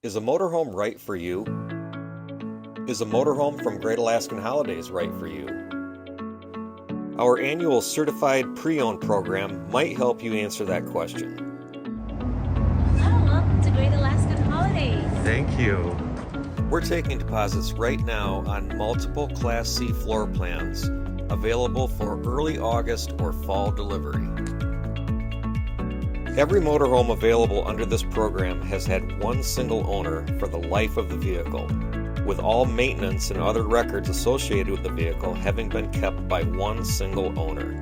Is a motorhome right for you? Is a motorhome from Great Alaskan Holidays right for you? Our annual Certified Pre-Owned program might help you answer that question. Hello, welcome to Great Alaskan Holidays. Thank you. We're taking deposits right now on multiple Class C floor plans available for early August or fall delivery. Every motorhome available under this program has had one single owner for the life of the vehicle, with all maintenance and other records associated with the vehicle having been kept by one single owner.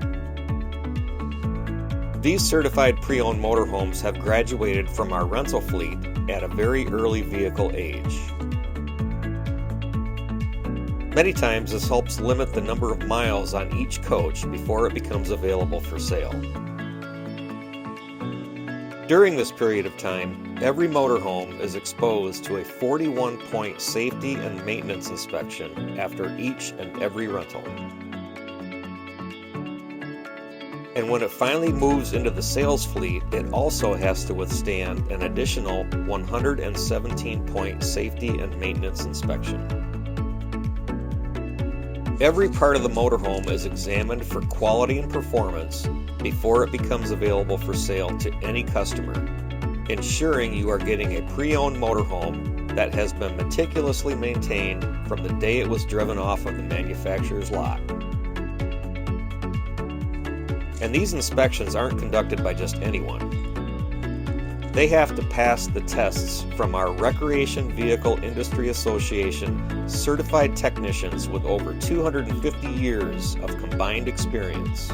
These certified pre-owned motorhomes have graduated from our rental fleet at a very early vehicle age. Many times this helps limit the number of miles on each coach before it becomes available for sale. During this period of time, every motorhome is exposed to a 41-point safety and maintenance inspection after each and every rental. And when it finally moves into the sales fleet, it also has to withstand an additional 117-point safety and maintenance inspection. Every part of the motorhome is examined for quality and performance before it becomes available for sale to any customer, ensuring you are getting a pre-owned motorhome that has been meticulously maintained from the day it was driven off of the manufacturer's lot. And these inspections aren't conducted by just anyone. They have to pass the tests from our Recreation Vehicle Industry Association certified technicians with over 250 years of combined experience.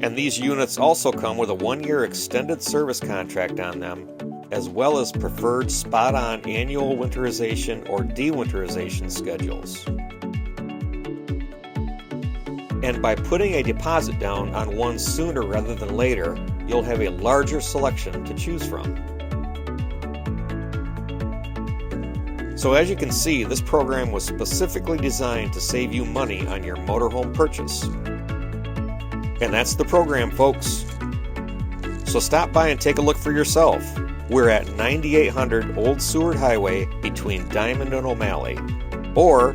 And these units also come with a 1-year extended service contract on them, as well as preferred spot-on annual winterization or dewinterization schedules. And by putting a deposit down on one sooner rather than later, you'll have a larger selection to choose from. So as you can see, this program was specifically designed to save you money on your motorhome purchase. And that's the program, folks. So stop by and take a look for yourself. We're at 9800 Old Seward Highway between Diamond and O'Malley. Or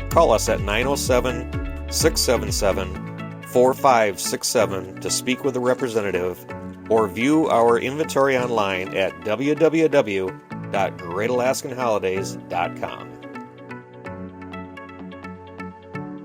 call us at 907-677-4567 to speak with a representative, or view our inventory online at www.greatalaskanholidays.com.